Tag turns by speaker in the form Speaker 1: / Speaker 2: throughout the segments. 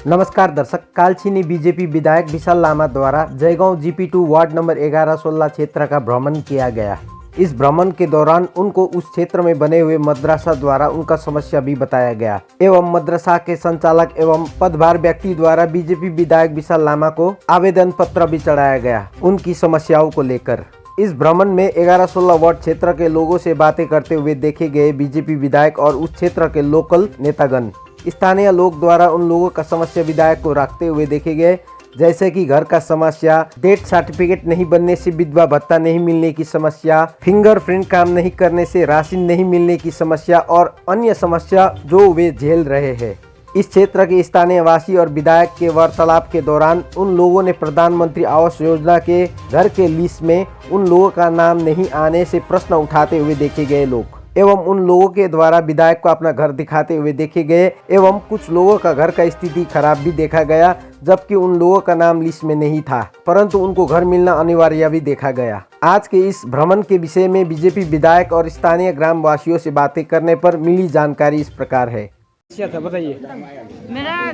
Speaker 1: नमस्कार दर्शक, कालचिनी बीजेपी विधायक विशाल लामा द्वारा जयगांव जीपी2 वार्ड नंबर 11-16 क्षेत्र का भ्रमण किया गया। इस भ्रमण के दौरान उनको उस क्षेत्र में बने हुए मदरसा द्वारा उनका समस्या भी बताया गया एवं मदरसा के संचालक एवं पदभार व्यक्ति द्वारा बीजेपी विधायक विशाल लामा को आवेदन पत्र भी चढ़ाया गया उनकी समस्याओं को लेकर। इस भ्रमण में 11-16 वार्ड क्षेत्र के लोगों से बातें करते हुए देखे गए बीजेपी विधायक और उस क्षेत्र के लोकल नेतागण। स्थानीय लोग द्वारा उन लोगों का समस्या विधायक को रखते हुए देखे गए, जैसे कि घर का समस्या, डेथ सर्टिफिकेट नहीं बनने से विधवा भत्ता नहीं मिलने की समस्या, फिंगरप्रिंट काम नहीं करने से राशन नहीं मिलने की समस्या और अन्य समस्या जो वे झेल रहे हैं। इस क्षेत्र के स्थानीय वासी और विधायक के वार्तालाप के दौरान उन लोगों ने प्रधानमंत्री आवास योजना के घर के लिस्ट में उन लोगों का नाम नहीं आने से प्रश्न उठाते हुए देखे गए लोग एवं उन लोगों के द्वारा विधायक को अपना घर दिखाते हुए देखे गए एवं कुछ लोगों का घर का स्थिति खराब भी देखा गया, जबकि उन लोगों का नाम लिस्ट में नहीं था, परंतु उनको घर मिलना अनिवार्य भी देखा गया। आज के इस भ्रमण के विषय में बीजेपी विधायक और स्थानीय ग्राम वासियों से बातें करने पर मिली जानकारी इस प्रकार है।
Speaker 2: बताइए।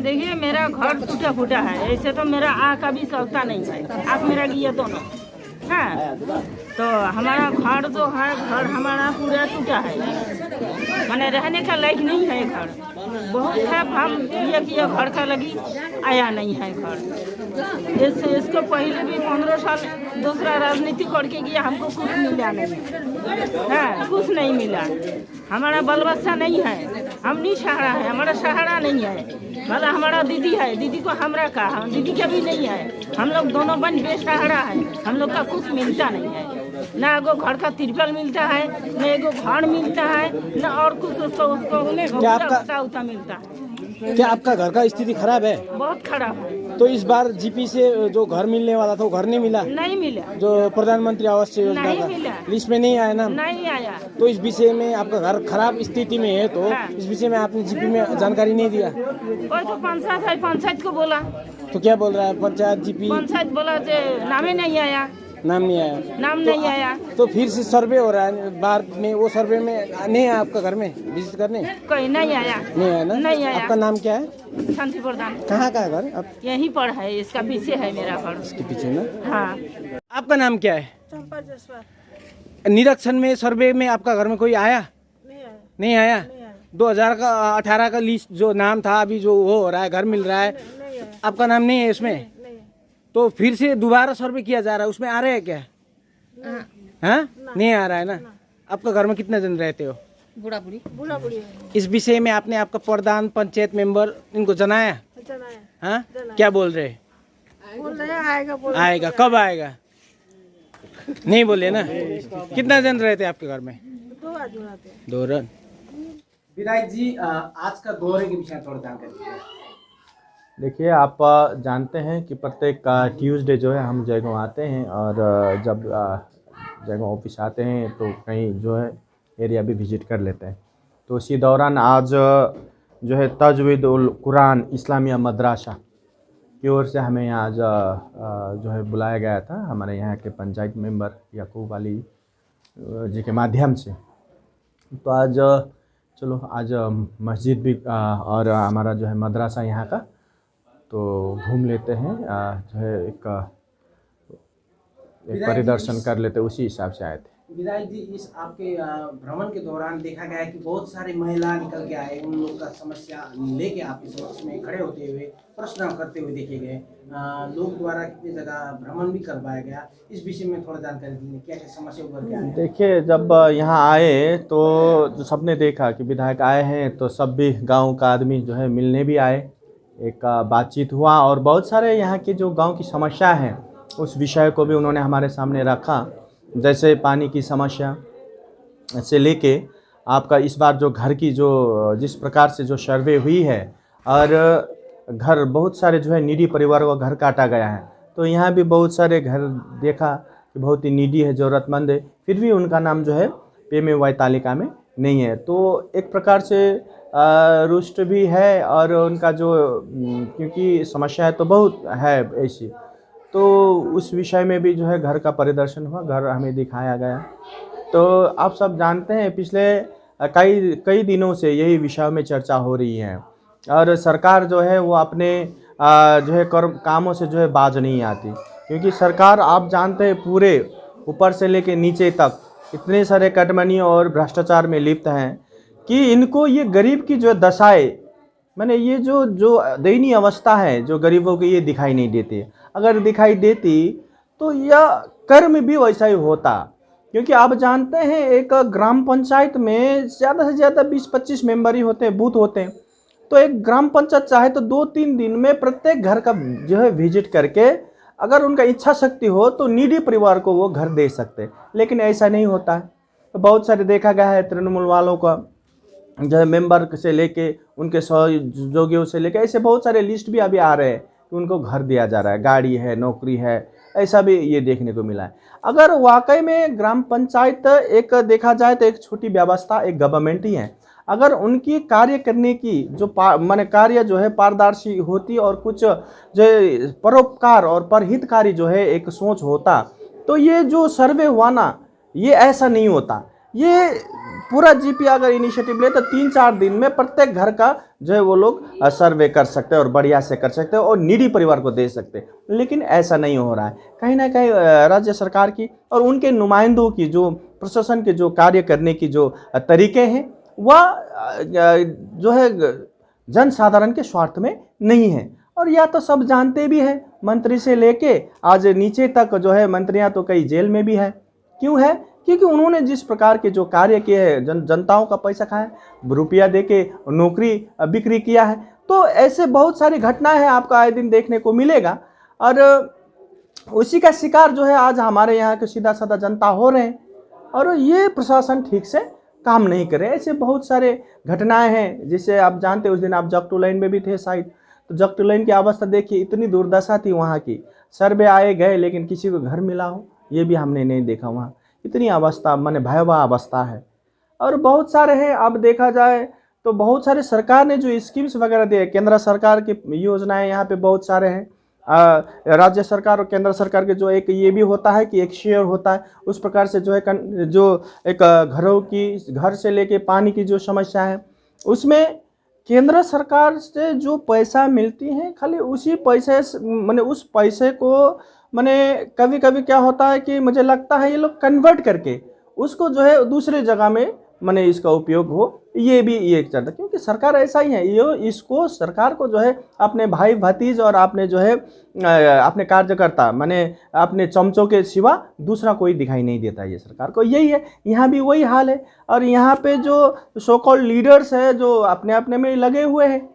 Speaker 2: देखिए मेरा घर टूटा फूटा है, ऐसे तो मेरा आँख का भी चलता नहीं है, आँख मेरा गिया दोनों है, तो हमारा घर जो है घर हमारा पूरा टूटा है, मैंने रहने का लायक नहीं है घर। बहुत है हम ये किया घर का लगी आया नहीं है घर। इसको पहले भी 15 साल दूसरा राजनीति करके गया, हमको कुछ मिला नहीं है, कुछ नहीं मिला। हमारा बल बच्चा नहीं है, हम नहीं सहारा है, हमारा सहारा नहीं है। मतलब हमारा दीदी है, दीदी को हमरा का दीदी का भी नहीं है, हम लोग दोनों बन बेसहारा है, हम लोग का कुछ मिलता नहीं है, ना एगो घर का तिरपल मिलता है, न एगो घर मिलता है, न और कुछ उसको उता मिलता है।
Speaker 3: क्या आपका घर का स्थिति खराब है?
Speaker 2: बहुत खराब है।
Speaker 3: तो इस बार जीपी से जो घर मिलने वाला था वो घर नहीं मिला?
Speaker 2: नहीं मिला।
Speaker 3: जो प्रधानमंत्री आवास योजना का लिस्ट में नहीं आया ना?
Speaker 2: नहीं आया।
Speaker 3: तो इस विषय में आपका घर खराब स्थिति में है, तो हाँ। इस विषय में आपने जीपी में जानकारी नहीं दिया?
Speaker 2: कोई तो पंचायत है, पंचायत को बोला
Speaker 3: तो क्या बोल रहा है पंचायत? जीपी
Speaker 2: पंचायत बोला नामे नहीं आया,
Speaker 3: नाम नहीं आया,
Speaker 2: नाम नहीं आया।
Speaker 3: तो फिर से सर्वे हो रहा है बाहर में, वो सर्वे में नहीं है आपका घर में विजिट करने?
Speaker 2: कोई नहीं आया।
Speaker 3: नहीं आया ना?
Speaker 2: नहीं आया।
Speaker 3: आपका नाम क्या है?
Speaker 2: शांति प्रधान।
Speaker 3: कहाँ का है घर? आप
Speaker 2: यहीं पर है, इसका पीछे है मेरा घर।
Speaker 3: इसके पीछे ना?
Speaker 2: हाँ।
Speaker 3: आपका नाम क्या है?
Speaker 2: चंपा जसवाल।
Speaker 3: निरीक्षण में सर्वे में आपका घर में कोई आया? नहीं आया। 2018 का लिस्ट जो नाम था, अभी जो वो हो रहा है घर मिल रहा है, आपका नाम नहीं है इसमें? तो फिर से दोबारा सर्वे किया जा रहा है, उसमें आ रहे हैं क्या? हाँ, नहीं आ रहा है ना? आपका घर में कितने जन रहते हो?
Speaker 2: बूढ़ा बूढ़ी।
Speaker 3: इस विषय में आपने आपका प्रधान पंचायत मेंबर इनको जनाया? हाँ, क्या बोल रहे आएगा? कब आएगा? नहीं बोले ना? कितना जन रहते हैं आपके घर में?
Speaker 2: 2 आदमी रहते हैं।
Speaker 3: 2 जन।
Speaker 1: विधायक जी, आज का दौरे के विषय थोड़ा जानकारी दीजिए।
Speaker 4: देखिए, आप जानते हैं कि प्रत्येक ट्यूसडे जो है हम जयगांव आते हैं, और जब जयगांव ऑफिस आते हैं तो कहीं जो है एरिया भी विजिट कर लेते हैं। तो इसी दौरान आज जो है तजवीद उल कुरान इस्लामिया मदरसा की ओर से हमें आज जो है बुलाया गया था, हमारे यहाँ के पंचायत मेंबर याकूब अली जी के माध्यम से। तो आज चलो आज मस्जिद भी और हमारा जो है मदरसा यहाँ का तो घूम लेते हैं, जो है एक परिदर्शन कर लेते, उसी हिसाब से आए थे।
Speaker 1: विधायक जी, इस आपके भ्रमण के दौरान देखा गया है कि बहुत सारे महिला निकल के आए, उन लोगों का समस्या लेके आपके समक्ष में खड़े होते हुए प्रश्न करते हुए देखे गए। लोग द्वारा कितनी जगह भ्रमण भी करवाया गया, इस विषय में थोड़ा जानकारी दीजिए, क्या क्या समस्या उभर के आए?
Speaker 4: देखिए, जब यहाँ आए तो जो सबने देखा कि विधायक आए हैं, तो सब भी गाँव का आदमी जो है मिलने भी आए, एक बातचीत हुआ और बहुत सारे यहाँ की जो गांव की समस्या है उस विषय को भी उन्होंने हमारे सामने रखा। जैसे पानी की समस्या से लेके आपका इस बार जो घर की जो जिस प्रकार से जो सर्वे हुई है, और घर बहुत सारे जो है नीडी परिवारों का घर काटा गया है, तो यहाँ भी बहुत सारे घर देखा कि बहुत ही नीडी है, ज़रूरतमंद है, फिर भी उनका नाम जो है PMAY तालिका में नहीं है। तो एक प्रकार से रुष्ट भी है, और उनका जो क्योंकि समस्या है तो बहुत है ऐसी, तो उस विषय में भी जो है घर का परिदर्शन हुआ, घर हमें दिखाया गया। तो आप सब जानते हैं पिछले कई दिनों से यही विषय में चर्चा हो रही है और सरकार जो है वो अपने जो है कामों से जो है बाज नहीं आती, क्योंकि सरकार आप जानते हैं पूरे ऊपर से लेके नीचे तक इतने सारे कटमनी और भ्रष्टाचार में लिप्त हैं कि इनको ये गरीब की जो दशाएं, मैंने ये जो दयनीय अवस्था है जो गरीबों की, ये दिखाई नहीं देती। अगर दिखाई देती तो यह कर्म भी वैसा ही होता, क्योंकि आप जानते हैं एक ग्राम पंचायत में ज़्यादा से ज़्यादा 20-25 मेंबर ही होते हैं, बूथ होते हैं। तो एक ग्राम पंचायत चाहे तो 2-3 दिन में प्रत्येक घर का जो है विजिट करके अगर उनका इच्छा शक्ति हो तो नीडी परिवार को वो घर दे सकते, लेकिन ऐसा नहीं होता है। तो बहुत सारे देखा गया है तृणमूल वालों का जो है मेंबर से लेके उनके सहयोगियों से लेके ऐसे बहुत सारे लिस्ट भी अभी आ रहे हैं कि उनको घर दिया जा रहा है, गाड़ी है, नौकरी है, ऐसा भी ये देखने को मिला है। अगर वाकई में ग्राम पंचायत एक देखा जाए तो एक छोटी व्यवस्था, एक गवर्नमेंट ही है, अगर उनकी कार्य करने की जो माने कार्य जो है पारदर्शी होती और कुछ जो परोपकार और परहितकारी जो है एक सोच होता, तो ये जो सर्वे हुआ ना, ये ऐसा नहीं होता। ये पूरा जीपी अगर इनिशिएटिव ले तो 3-4 दिन में प्रत्येक घर का जो है वो लोग सर्वे कर सकते हैं और बढ़िया से कर सकते हैं और नीडी परिवार को दे सकते हैं, लेकिन ऐसा नहीं हो रहा है। कहीं ना कहीं राज्य सरकार की और उनके नुमाइंदों की जो प्रशासन के जो कार्य करने की जो तरीके हैं वह जो है जन साधारण के स्वार्थ में नहीं है। और यह तो सब जानते भी हैं, मंत्री से लेके आज नीचे तक जो है मंत्रियां तो कई जेल में भी है। क्यों है? क्योंकि उन्होंने जिस प्रकार के जो कार्य किए हैं, जनताओं का पैसा खाया, रुपया देके नौकरी बिक्री किया है। तो ऐसे बहुत सारी घटनाएं हैं, आपको आए दिन देखने को मिलेगा। और उसी का शिकार जो है आज हमारे यहाँ के सीधा साधा जनता हो रहे हैं, और ये प्रशासन ठीक से काम नहीं करे। ऐसे बहुत सारे घटनाएं हैं, जिससे आप जानते उस दिन आप जगटू लाइन में भी थे शायद, तो जगटू लाइन की अवस्था देखिए, इतनी दुर्दशा थी वहाँ की। सर्वे आए गए लेकिन किसी को घर मिला हो ये भी हमने नहीं देखा वहाँ। इतनी अवस्था माने भयावह अवस्था है। और बहुत सारे हैं, अब देखा जाए तो बहुत सारे सरकार ने जो स्कीम्स वगैरह दिए, केंद्र सरकार की योजनाएं यहाँ पे बहुत सारे हैं। राज्य सरकार और केंद्र सरकार के जो एक ये भी होता है कि एक शेयर होता है, उस प्रकार से जो है जो एक घरों की, घर से लेके पानी की जो समस्या है, उसमें केंद्र सरकार से जो पैसा मिलती है खाली उसी पैसे माने उस पैसे को माने कभी कभी क्या होता है कि मुझे लगता है ये लोग कन्वर्ट करके उसको जो है दूसरे जगह में माने इसका उपयोग हो, ये भी ये चलता। क्योंकि सरकार ऐसा ही है, ये इसको सरकार को जो है अपने भाई भतीज और अपने जो है अपने कार्यकर्ता माने अपने चमचों के सिवा दूसरा कोई दिखाई नहीं देता है ये सरकार को। यही है, यहाँ भी वही हाल है। और यहाँ पे जो सो कॉल्ड लीडर्स है जो अपने अपने में लगे हुए हैं,